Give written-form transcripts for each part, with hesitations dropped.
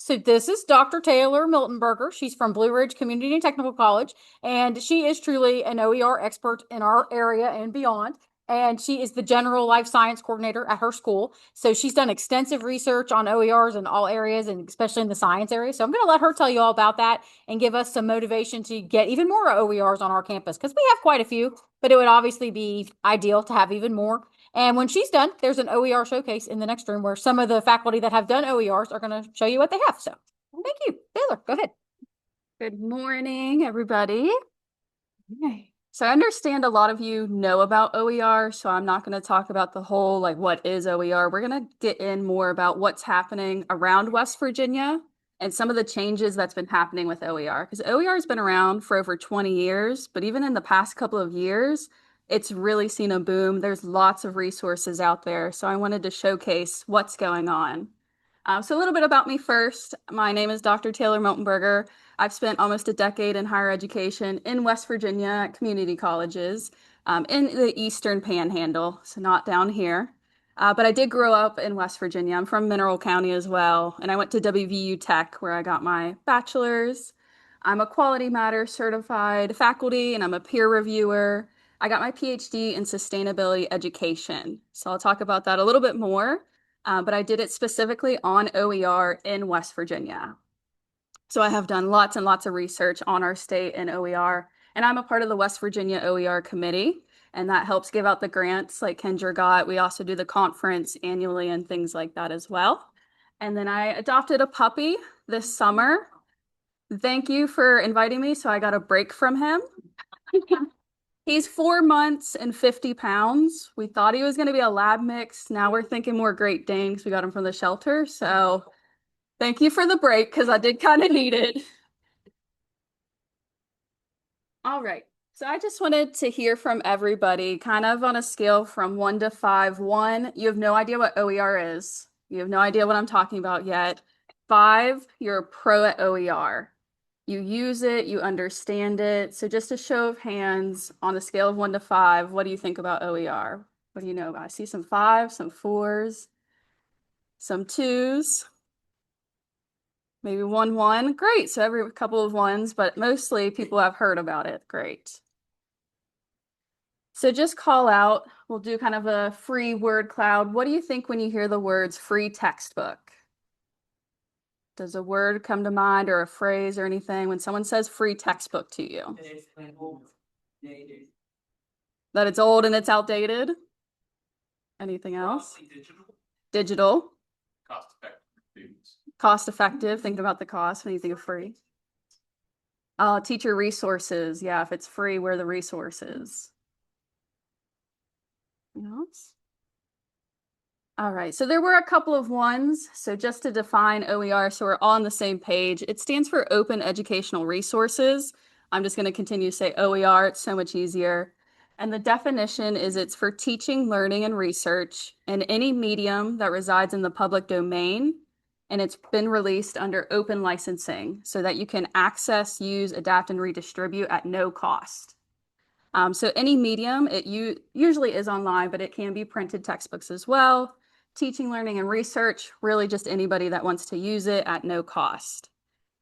So this is Dr. Taylor Miltenberger. She's from Blue Ridge Community and Technical College, and she is truly an OER expert in our area and beyond. And she is the general life science coordinator at her school. So she's done extensive research on OERs in all areas, and especially in the science area. So I'm going to let her tell you all about that and give us some motivation to get even more OERs on our campus because we have quite a few, but it would obviously be ideal to have even more. And when she's done, there's an OER showcase in the next room where some of the faculty that have done OERs are going to show you what they have. So thank you. Taylor, go ahead. Good morning, everybody. Okay. So I understand a lot of you know about OER, so I'm not going to talk about the whole, like, what is OER. We're going to get in more about what's happening around West Virginia and some of the changes that's been happening with OER. Because OER has been around for over 20 years, but even in the past couple of years, it's really seen a boom. There's lots of resources out there. So I wanted to showcase what's going on. So a little bit about me first. My name is Dr. Taylor Miltenberger. I've spent almost a decade in higher education in West Virginia at community colleges in the Eastern Panhandle, so not down here. But I did grow up in West Virginia. I'm from Mineral County as well, and I went to WVU Tech where I got my bachelor's. I'm a Quality Matter certified faculty, and I'm a peer reviewer. I got my PhD in sustainability education, so I'll talk about that a little bit more. But I did it specifically on OER in West Virginia. So I have done lots and lots of research on our state and OER, and I'm a part of the West Virginia OER committee, and that helps give out the grants like Kendra got. We also do the conference annually and things like that as well. And then I adopted a puppy this summer. Thank you for inviting me. So I got a break from him. He's 4 months and 50 pounds. We thought he was going to be a lab mix. Now we're thinking more Great Dane because we got him from the shelter. So thank you for the break because I did kind of need it. All right. So I just wanted to hear from everybody, kind of on a scale from 1 to 5. 1, you have no idea what OER is. You have no idea what I'm talking about yet. 5, you're a pro at OER. You use it, you understand it. So just a show of hands on a scale of 1 to 5, what do you think about OER? What do you know about? I see some 5s, some 4s, some 2s, maybe 1. Great. So every couple of 1s, but mostly people have heard about it. Great. So just call out, we'll do kind of a free word cloud. What do you think when you hear the words free textbook? Does a word come to mind or a phrase or anything when someone says free textbook to you? That it's old and it's outdated? Anything else? Digital. Cost effective. Cost effective. Think about the cost when you think of free. Teacher resources. Yeah, if it's free, where are the resources? Else? All right, so there were a couple of 1s. So just to define OER, so we're all on the same page, it stands for Open Educational Resources. I'm just going to continue to say OER, it's so much easier. And the definition is it's for teaching, learning, and research in any medium that resides in the public domain. And it's been released under open licensing so that you can access, use, adapt, and redistribute at no cost. So any medium, it usually is online, but it can be printed textbooks as well. Teaching, learning, and research, really just anybody that wants to use it at no cost.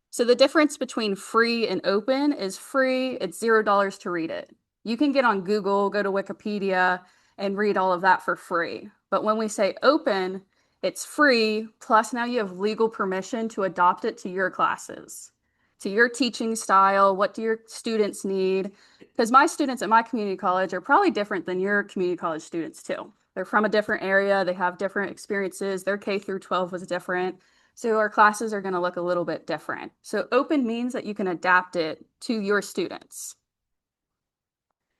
So the difference between free and open is free, it's $0 to read it. You can get on Google, go to Wikipedia, and read all of that for free. But when we say open, it's free, plus now you have legal permission to adopt it to your classes, to your teaching style. What do your students need? Because my students at my community college are probably different than your community college students too. They're from a different area. They have different experiences. Their K through 12 was different. So our classes are going to look a little bit different. So open means that you can adapt it to your students.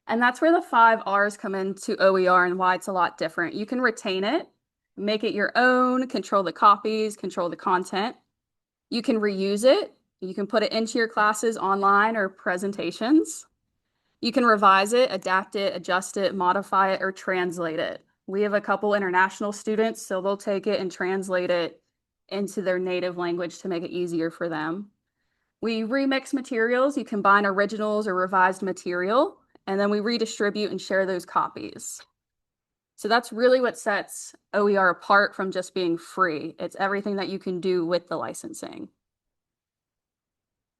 And that's where the 5 R's come into OER and why it's a lot different. You can retain it, make it your own, control the copies, control the content. You can reuse it. You can put it into your classes online or presentations. You can revise it, adapt it, adjust it, modify it, or translate it. We have a couple international students, so they'll take it and translate it into their native language to make it easier for them. We remix materials. You combine originals or revised material, and then we redistribute and share those copies. So that's really what sets OER apart from just being free. It's everything that you can do with the licensing.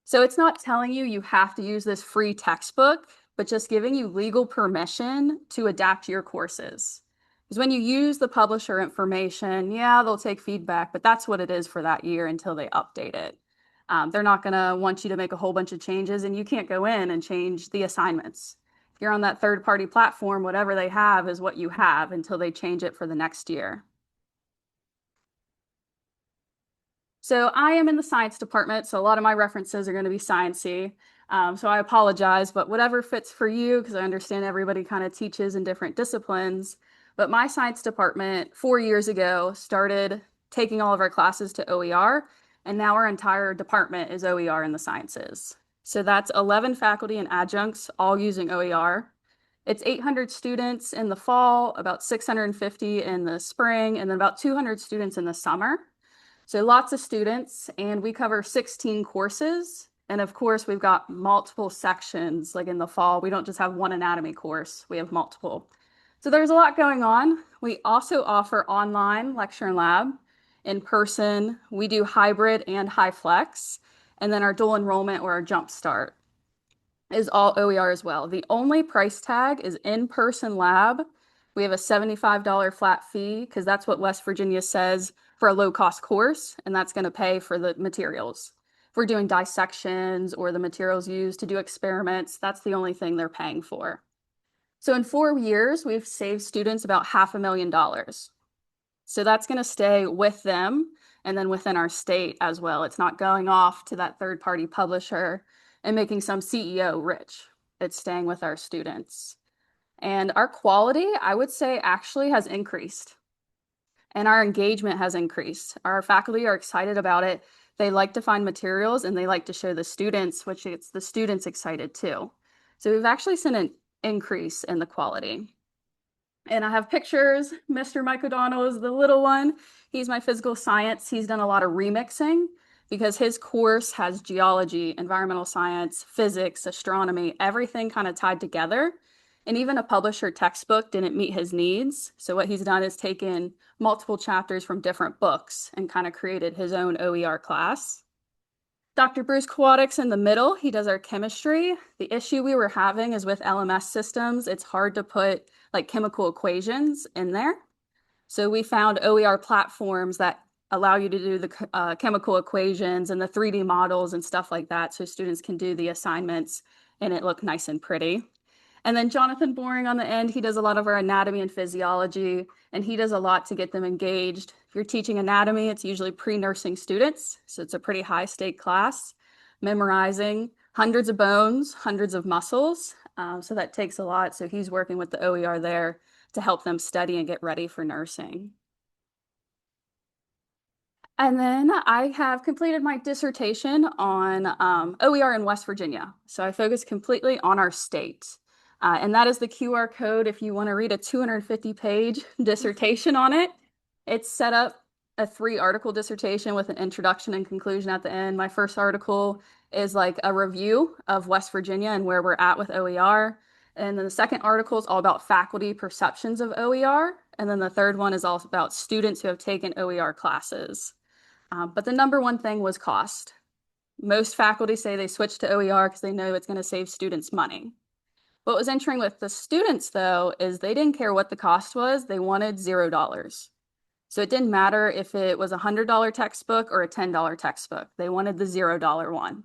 So it's not telling you you have to use this free textbook, but just giving you legal permission to adapt your courses. Because when you use the publisher information, yeah, they'll take feedback, but that's what it is for that year until they update it. They're not going to want you to make a whole bunch of changes, and you can't go in and change the assignments. If you're on that third-party platform, whatever they have is what you have until they change it for the next year. So I am in the science department, so a lot of my references are going to be sciencey. So I apologize, but whatever fits for you, because I understand everybody kind of teaches in different disciplines. But my science department 4 years ago started taking all of our classes to OER, and now our entire department is OER in the sciences. So that's 11 faculty and adjuncts all using OER. It's 800 students in the fall, about 650 in the spring, and then about 200 students in the summer. So lots of students, and we cover 16 courses. And of course, we've got multiple sections. Like in the fall, we don't just have one anatomy course, we have multiple. So there's a lot going on. We also offer online lecture and lab, in person. We do hybrid and high flex, and then our dual enrollment or our jump start is all OER as well. The only price tag is in-person lab. We have a $75 flat fee because that's what West Virginia says for a low-cost course, and that's going to pay for the materials. If we're doing dissections or the materials used to do experiments, that's the only thing they're paying for. So in 4 years, we've saved students about $500,000. So that's going to stay with them and then within our state as well. It's not going off to that third-party publisher and making some CEO rich. It's staying with our students. And our quality, I would say, actually has increased. And our engagement has increased. Our faculty are excited about it. They like to find materials and they like to show the students, which gets the students excited too. So we've actually seen an increase in the quality. And I have pictures. Mr. Mike O'Donnell is the little one. He's my physical science. He's done a lot of remixing because his course has geology, environmental science, physics, astronomy, everything kind of tied together. And even a publisher textbook didn't meet his needs. So what he's done is taken multiple chapters from different books and kind of created his own OER class. Dr. Bruce Kwadik's in the middle. He does our chemistry. The issue we were having is with LMS systems, it's hard to put like chemical equations in there. So we found OER platforms that allow you to do the chemical equations and the 3D models and stuff like that so students can do the assignments and it look nice and pretty. And then Jonathan Boring on the end, he does a lot of our anatomy and physiology, and he does a lot to get them engaged. If you're teaching anatomy, it's usually pre-nursing students, so it's a pretty high stake class, memorizing hundreds of bones, hundreds of muscles, so that takes a lot. So he's working with the OER there to help them study and get ready for nursing. And then I have completed my dissertation on OER in West Virginia. So I focus completely on our state. And that is the QR code if you want to read a 250-page dissertation on it. It's set up a 3-article dissertation with an introduction and conclusion at the end. My first article is like a review of West Virginia and where we're at with OER. And then the second article is all about faculty perceptions of OER. And then the third one is all about students who have taken OER classes. But the number one thing was cost. Most faculty say they switch to OER because they know it's going to save students money. What was interesting with the students, though, is they didn't care what the cost was. They wanted $0. So it didn't matter if it was a $100 textbook or a $10 textbook. They wanted the $0 one,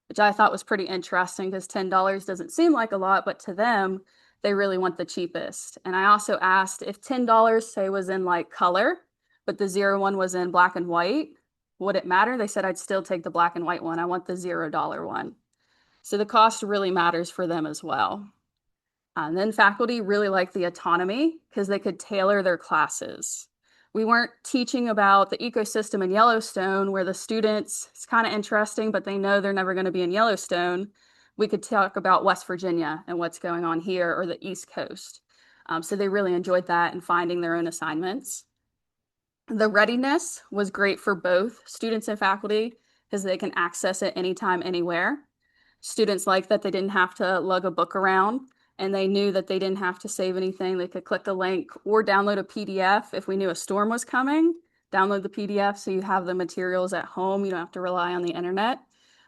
which I thought was pretty interesting because $10 doesn't seem like a lot, but to them, they really want the cheapest. And I also asked if $10, say, was in like color, but the 0 one was in black and white, would it matter? They said, I'd still take the black and white one. I want the $0 one. So the cost really matters for them as well. And then faculty really liked the autonomy because they could tailor their classes. We weren't teaching about the ecosystem in Yellowstone where the students, it's kind of interesting, but they know they're never going to be in Yellowstone. We could talk about West Virginia and what's going on here or the East Coast. So they really enjoyed that and finding their own assignments. The readiness was great for both students and faculty because they can access it anytime, anywhere. Students like that they didn't have to lug a book around. and they knew that they didn't have to save anything. They could click a link or download a PDF if we knew a storm was coming. Download the PDF so you have the materials at home. You don't have to rely on the internet.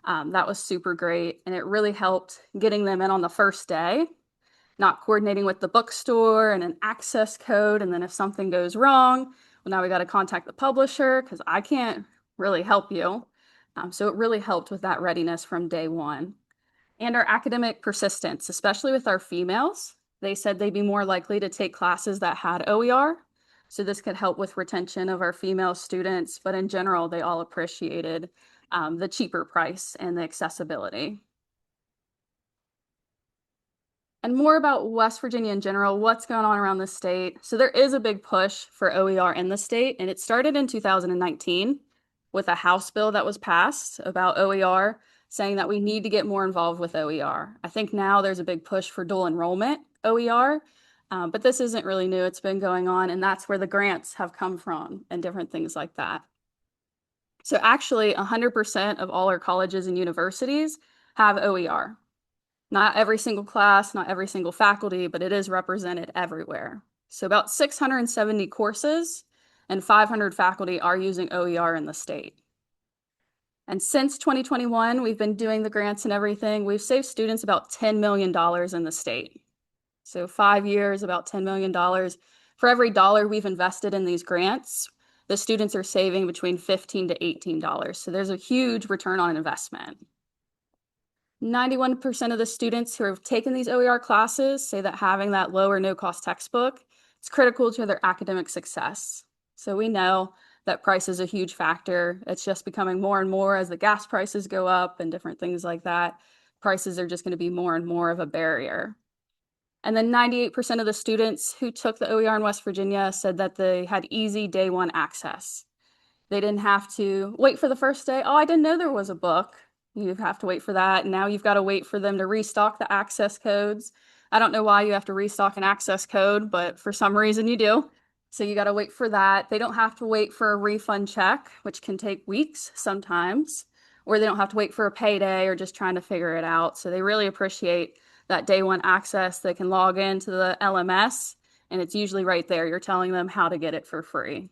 That was super great, and it really helped getting them in on the first day, not coordinating with the bookstore and an access code. And then if something goes wrong, well, now we got to contact the publisher because I can't really help you. So it really helped with that readiness from day one. And our academic persistence, especially with our females. They said they'd be more likely to take classes that had OER. So this could help with retention of our female students, but in general, they all appreciated the cheaper price and the accessibility. And more about West Virginia in general, what's going on around the state. So there is a big push for OER in the state, and it started in 2019 with a House bill that was passed about OER, saying that we need to get more involved with OER. I think now there's a big push for dual enrollment OER, but this isn't really new. It's been going on, and that's where the grants have come from and different things like that. So actually, 100% of all our colleges and universities have OER. Not every single class, not every single faculty, but it is represented everywhere. So about 670 courses and 500 faculty are using OER in the state. And since 2021, we've been doing the grants and everything. We've saved students about $10 million in the state. So 5 years, about $10 million. For every dollar we've invested in these grants, the students are saving between $15 to $18. So there's a huge return on investment. 91% of the students who have taken these OER classes say that having that low or no cost textbook is critical to their academic success. So we know that price is a huge factor. It's just becoming more and more as the gas prices go up and different things like that. Prices are just going to be more and more of a barrier. And then 98% of the students who took the OER in West Virginia said that they had easy day one access. They didn't have to wait for the first day. Oh, I didn't know there was a book. You have to wait for that. And now you've got to wait for them to restock the access codes. I don't know why you have to restock an access code, but for some reason you do. So you got to wait for that. They don't have to wait for a refund check, which can take weeks sometimes, or they don't have to wait for a payday or just trying to figure it out. So they really appreciate that day one access. They can log into the LMS and it's usually right there. You're telling them how to get it for free.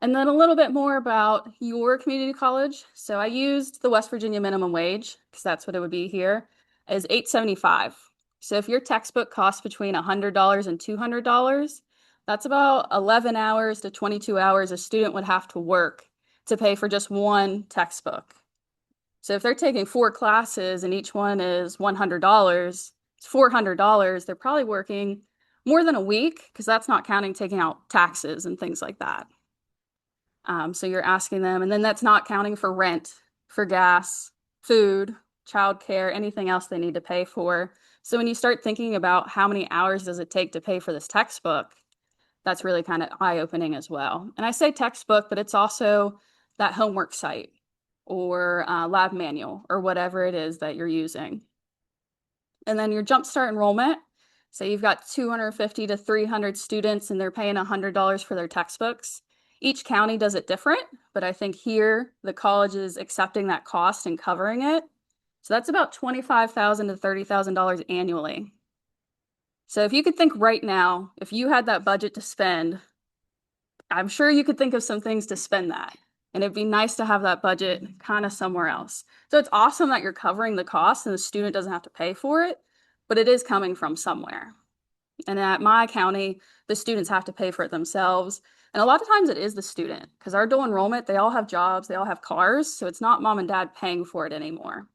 And then a little bit more about your community college. So I used the West Virginia minimum wage because that's what it would be here, is $8.75. So if your textbook costs between $100 and $200, that's about 11 hours to 22 hours a student would have to work to pay for just one textbook. So if they're taking 4 classes and each one is $100, it's $400. They're probably working more than a week because that's not counting taking out taxes and things like that. So you're asking them, and then that's not counting for rent, for gas, food, childcare, anything else they need to pay for. So when you start thinking about how many hours does it take to pay for this textbook, that's really kind of eye-opening as well. And I say textbook, but it's also that homework site or lab manual or whatever it is that you're using. And then your Jumpstart enrollment. Say you've got 250 to 300 students and they're paying $100 for their textbooks. Each county does it different, but I think here the college is accepting that cost and covering it. So that's about $25,000 to $30,000 annually. So if you could think right now, if you had that budget to spend, I'm sure you could think of some things to spend that. And it'd be nice to have that budget kind of somewhere else. So it's awesome that you're covering the cost and the student doesn't have to pay for it, but it is coming from somewhere. And at my county, the students have to pay for it themselves. And a lot of times it is the student because our dual enrollment, they all have jobs, they all have cars. So it's not mom and dad paying for it anymore.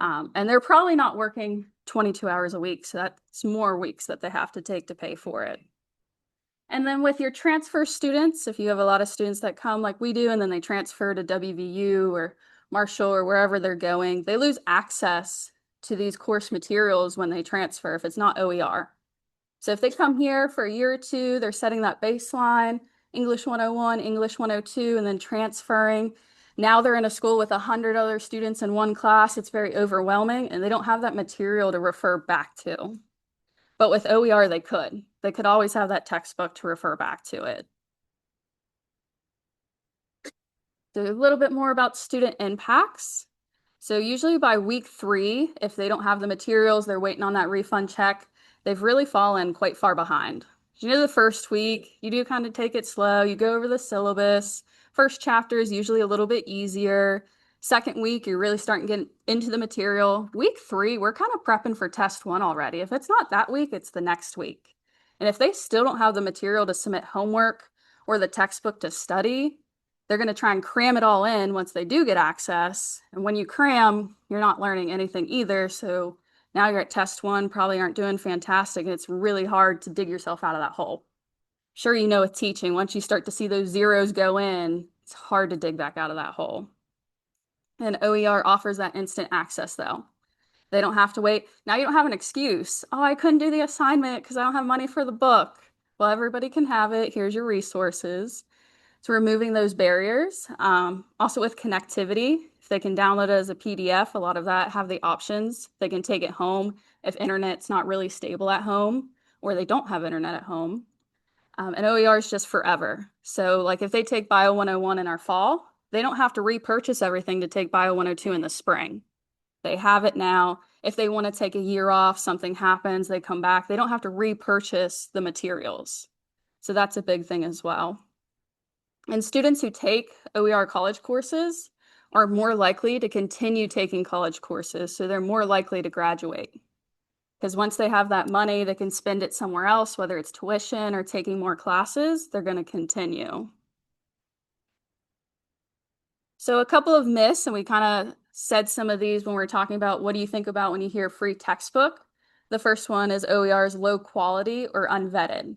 And they're probably not working 22 hours a week. So that's more weeks that they have to take to pay for it. And then with your transfer students, if you have a lot of students that come like we do, and then they transfer to WVU or Marshall or wherever they're going, they lose access to these course materials when they transfer if it's not OER. So if they come here for a year or two, they're setting that baseline, English 101, English 102, and then transferring. Now they're in a school with 100 other students in one class. It's very overwhelming, and they don't have that material to refer back to. But with OER, they could. They could always have that textbook to refer back to it. So a little bit more about student impacts. So usually by week 3, if they don't have the materials, they're waiting on that refund check, they've really fallen quite far behind. The first week, you do kind of take it slow. You go over the syllabus. First chapter is usually a little bit easier. Second week, you're really starting to get into the material. Week 3, we're kind of prepping for test 1 already. If it's not that week, it's the next week. And if they still don't have the material to submit homework or the textbook to study, they're going to try and cram it all in once they do get access. And when you cram, you're not learning anything either. So now you're at test 1, probably aren't doing fantastic, and it's really hard to dig yourself out of that hole. Sure, with teaching, once you start to see those zeros go in, it's hard to dig back out of that hole. And OER offers that instant access though. They don't have to wait. Now you don't have an excuse. Oh, I couldn't do the assignment because I don't have money for the book. Well, everybody can have it. Here's your resources. So removing those barriers. Also with connectivity, if they can download it as a PDF, a lot of that have the options. They can take it home if internet's not really stable at home or they don't have internet at home. And OER is just forever. So like if they take Bio 101 in our fall, they don't have to repurchase everything to take Bio 102 in the spring. They have it now. If they want to take a year off, something happens, they come back, they don't have to repurchase the materials. So that's a big thing as well. And students who take OER college courses are more likely to continue taking college courses, so they're more likely to graduate. Because once they have that money, they can spend it somewhere else, whether it's tuition or taking more classes, they're going to continue. So a couple of myths, and we kind of said some of these when we were talking about what do you think about when you hear free textbook. The first one is OER is low quality or unvetted.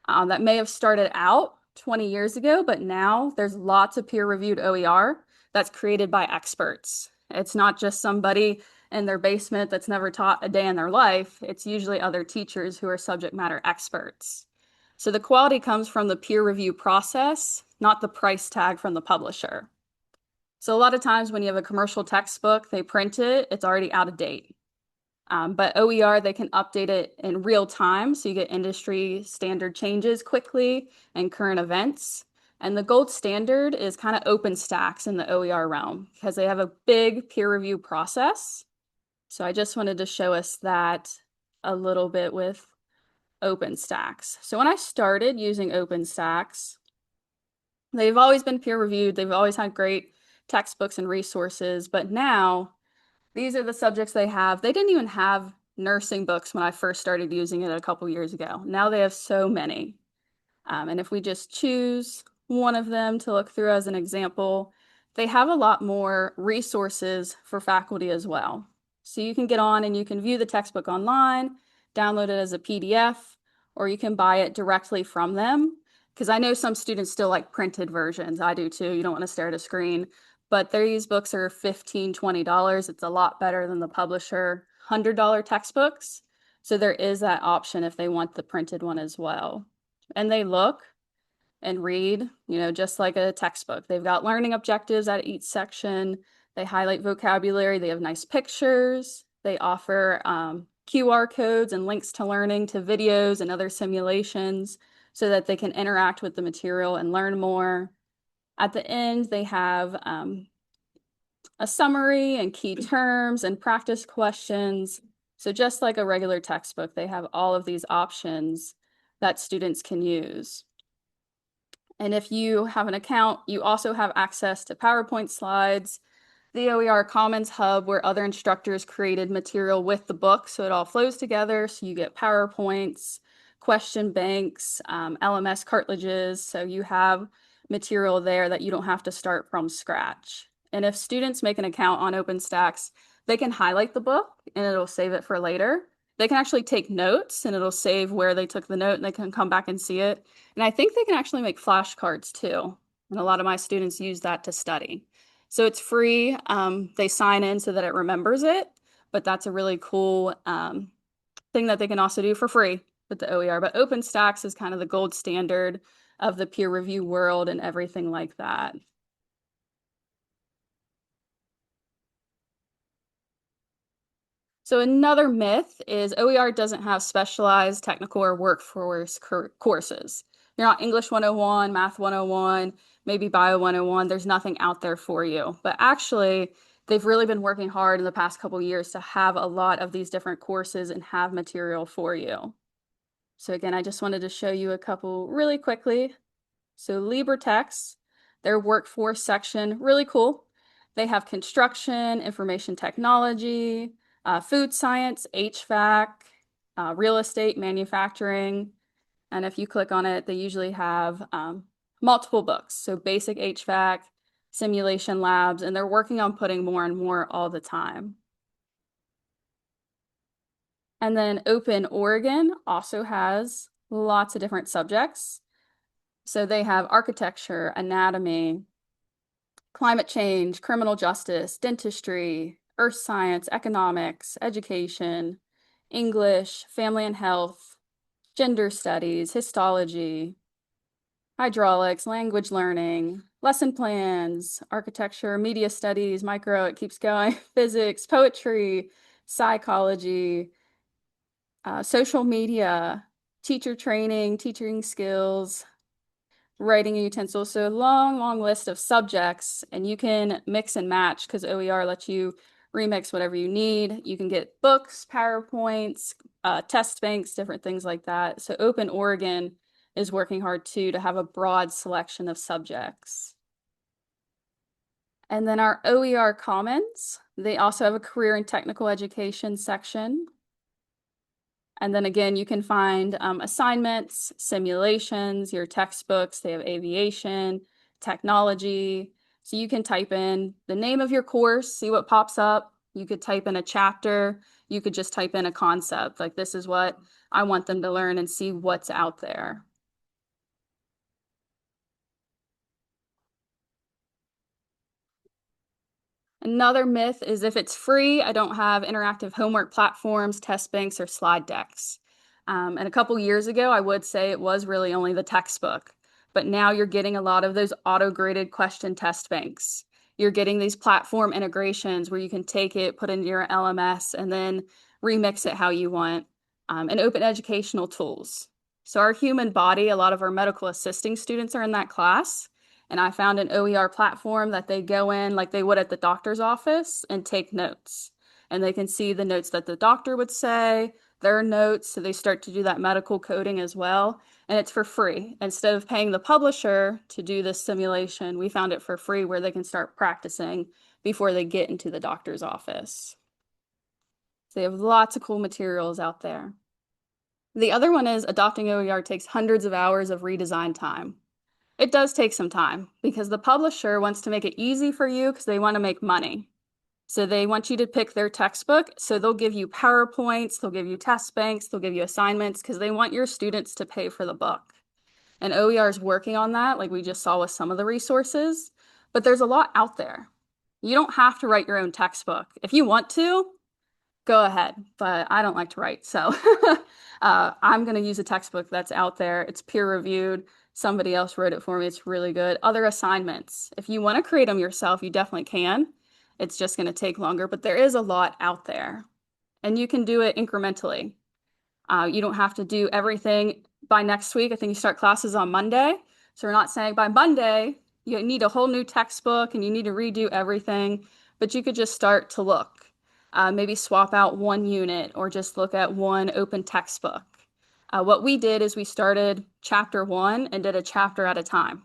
That may have started out 20 years ago, but now there's lots of peer-reviewed OER that's created by experts. It's not just somebody in their basement that's never taught a day in their life. It's usually other teachers who are subject matter experts. So the quality comes from the peer review process, not the price tag from the publisher. So a lot of times when you have a commercial textbook, they print it, it's already out of date. But OER, they can update it in real time, so you get industry standard changes quickly and current events. And the gold standard is kind of OpenStax in the OER realm because they have a big peer review process. So I just wanted to show us that a little bit with OpenStax. So when I started using OpenStax, they've always been peer reviewed. They've always had great textbooks and resources, but now these are the subjects they have. They didn't even have nursing books when I first started using it a couple years ago. Now they have so many. And if we just choose one of them to look through as an example, they have a lot more resources for faculty as well. So you can get on and you can view the textbook online, download it as a PDF, or you can buy it directly from them. Because I know some students still like printed versions. I do too. You don't want to stare at a screen. But these books are $15, $20. It's a lot better than the publisher $100 textbooks. So there is that option if they want the printed one as well. And they look and read, just like a textbook. They've got learning objectives at each section. They highlight vocabulary. They have nice pictures. They offer QR codes and links to learning, to videos and other simulations so that they can interact with the material and learn more. At the end, they have a summary and key terms and practice questions. So just like a regular textbook, they have all of these options that students can use. And if you have an account, you also have access to PowerPoint slides, the OER Commons Hub, where other instructors created material with the book, so it all flows together. So you get PowerPoints, question banks, LMS cartridges, so you have material there that you don't have to start from scratch. And if students make an account on OpenStax, they can highlight the book and it'll save it for later. They can actually take notes and it'll save where they took the note and they can come back and see it. And I think they can actually make flashcards too. And a lot of my students use that to study. So it's free. They sign in so that it remembers it, but that's a really cool thing that they can also do for free with the OER. But OpenStax is kind of the gold standard of the peer review world and everything like that. So another myth is OER doesn't have specialized technical or workforce courses. You're not English 101, Math 101, maybe Bio 101. There's nothing out there for you. But actually, they've really been working hard in the past couple years to have a lot of these different courses and have material for you. So again, I just wanted to show you a couple really quickly. So LibreText, their workforce section, really cool. They have construction, information technology, food science, HVAC, real estate, manufacturing. And if you click on it, they usually have multiple books. So basic HVAC, simulation labs, and they're working on putting more and more all the time. And then Open Oregon also has lots of different subjects. So they have architecture, anatomy, climate change, criminal justice, dentistry, earth science, economics, education, English, family and health, gender studies, histology, hydraulics, language learning, lesson plans, architecture, media studies, micro, it keeps going, physics, poetry, psychology, social media, teacher training, teaching skills, writing utensils. So long, long list of subjects, and you can mix and match because OER lets you remix whatever you need. You can get books, PowerPoints, test banks, different things like that. So Open Oregon is working hard too to have a broad selection of subjects. And then our OER Commons, they also have a career and technical education section. And then again, you can find assignments, simulations, your textbooks. They have aviation, technology. So you can type in the name of your course, see what pops up. You could type in a chapter. You could just type in a concept, like this is what I want them to learn, and see what's out there. Another myth is if it's free, I don't have interactive homework platforms, test banks, or slide decks. And a couple years ago, I would say it was really only the textbook, but now you're getting a lot of those auto-graded question test banks. You're getting these platform integrations where you can take it, put it into your LMS, and then remix it how you want, and open educational tools. So our human body, a lot of our medical assisting students are in that class. And I found an OER platform that they go in like they would at the doctor's office and take notes. And they can see the notes that the doctor would say, their notes. So they start to do that medical coding as well. And it's for free. Instead of paying the publisher to do this simulation, we found it for free where they can start practicing before they get into the doctor's office. So they have lots of cool materials out there. The other one is adopting OER takes hundreds of hours of redesign time. It does take some time because the publisher wants to make it easy for you because they want to make money. So they want you to pick their textbook. So they'll give you PowerPoints, they'll give you test banks, they'll give you assignments because they want your students to pay for the book. And OER is working on that, like we just saw with some of the resources, but there's a lot out there. You don't have to write your own textbook. If you want to, go ahead, but I don't like to write. So I'm going to use a textbook that's out there. It's peer reviewed. Somebody else wrote it for me. It's really good. Other assignments. If you want to create them yourself, you definitely can. It's just going to take longer, but there is a lot out there and you can do it incrementally. You don't have to do everything by next week. I think you start classes on Monday. So we're not saying by Monday, you need a whole new textbook and you need to redo everything, but you could just start to look. Maybe swap out one unit or just look at one open textbook. What we did is we started chapter 1 and did a chapter at a time.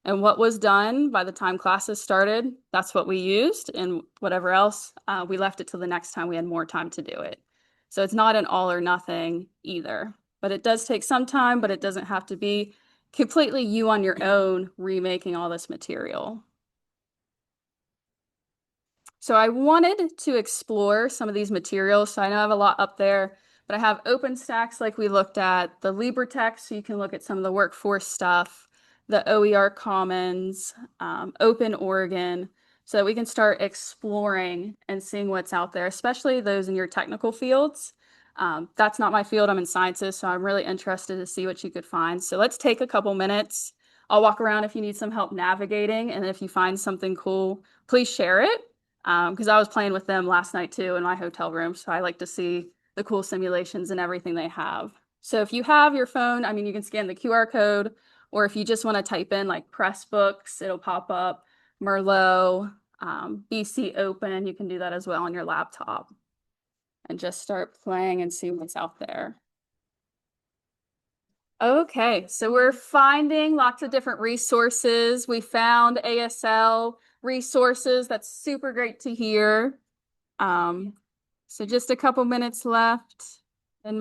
And what was done by the time classes started, that's what we used. And whatever else, we left it till the next time we had more time to do it. So it's not an all or nothing either. But it does take some time, but it doesn't have to be completely you on your own remaking all this material. So I wanted to explore some of these materials. So I know I have a lot up there, but I have OpenStax like we looked at, the LibreText, so you can look at some of the workforce stuff, the OER Commons, Open Oregon, so that we can start exploring and seeing what's out there, especially those in your technical fields. That's not my field, I'm in sciences, so I'm really interested to see what you could find. So let's take a couple minutes. I'll walk around if you need some help navigating, and if you find something cool, please share it. Because I was playing with them last night too in my hotel room. So I like to see the cool simulations and everything they have. So if you have your phone, I mean, you can scan the QR code, or if you just want to type in like Pressbooks, it'll pop up, Merlot, BC Open. You can do that as well on your laptop and just start playing and see what's out there. Okay, so we're finding lots of different resources. We found ASL resources. That's super great to hear. So just a couple minutes left in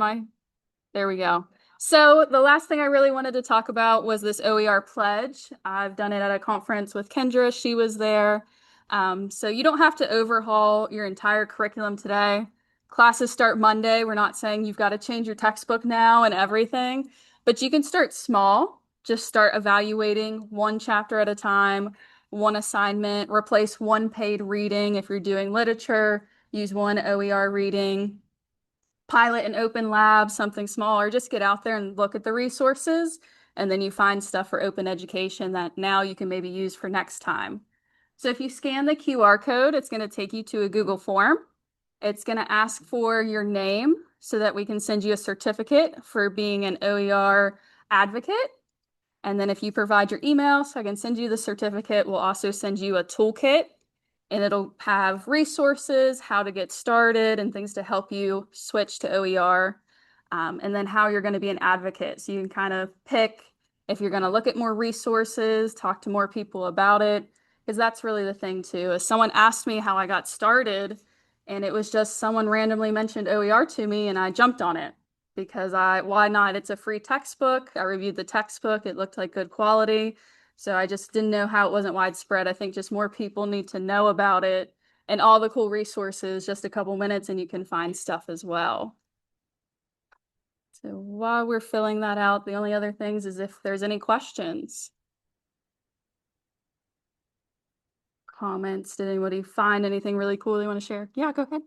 there we go. So the last thing I really wanted to talk about was this OER pledge. I've done it at a conference with Kendra. She was there. So you don't have to overhaul your entire curriculum today. Classes start Monday. We're not saying you've got to change your textbook now and everything, but you can start small. Just start evaluating one chapter at a time, one assignment, replace one paid reading if you're doing literature, use one OER reading, pilot an open lab, something small, or just get out there and look at the resources. And then you find stuff for open education that now you can maybe use for next time. So if you scan the QR code, it's going to take you to a Google form. It's going to ask for your name so that we can send you a certificate for being an OER advocate. And then if you provide your email, so I can send you the certificate, we'll also send you a toolkit, and it'll have resources, how to get started, and things to help you switch to OER, and then how you're going to be an advocate. So you can kind of pick if you're going to look at more resources, talk to more people about it, because that's really the thing too. Is someone asked me how I got started, and it was just someone randomly mentioned OER to me, and I jumped on it because why not? It's a free textbook. I reviewed the textbook. It looked like good quality. So I just didn't know how it wasn't widespread. I think just more people need to know about it and all the cool resources, just a couple minutes and you can find stuff as well. So while we're filling that out, the only other things is if there's any questions. Comments, did anybody find anything really cool they want to share? Yeah, go ahead.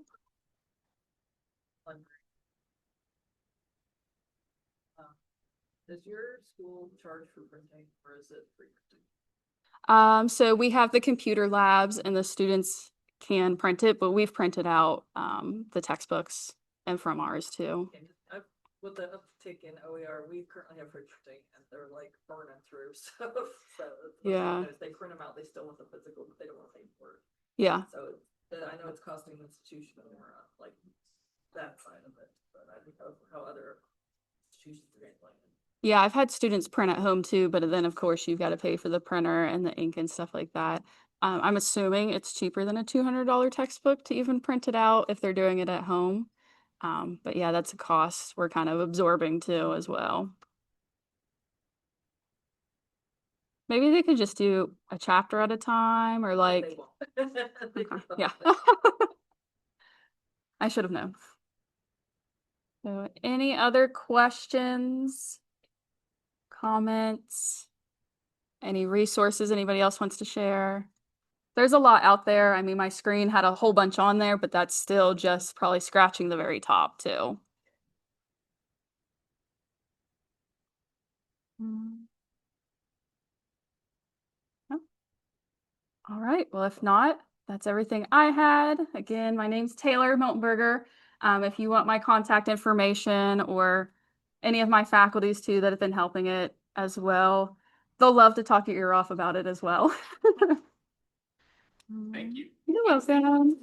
Does your school charge for printing or is it free printing? So we have the computer labs and the students can print it, but we've printed out the textbooks and from ours too. With the uptick in OER, we currently have free printing and they're like burning through stuff. So Yeah. They print them out, they still want the physical, but they don't want to pay for it. Yeah. So I know it's costing the institution more, like that side of it, but I think how other institutions are getting like. Yeah, I've had students print at home too, but then of course you've got to pay for the printer and the ink and stuff like that. I'm assuming it's cheaper than a $200 textbook to even print it out if they're doing it at home. But yeah, that's a cost we're kind of absorbing too as well. Maybe they could just do a chapter at a time or like, okay. Yeah. I should have known. So any other questions? Comments, any resources anybody else wants to share? There's a lot out there. I mean, my screen had a whole bunch on there, but that's still just probably scratching the very top too. Oh. All right. Well, if not, that's everything I had. Again, my name's Taylor Miltenberger. If you want my contact information or any of my faculties too that have been helping it as well, they'll love to talk your ear off about it as well. Thank you. You're welcome.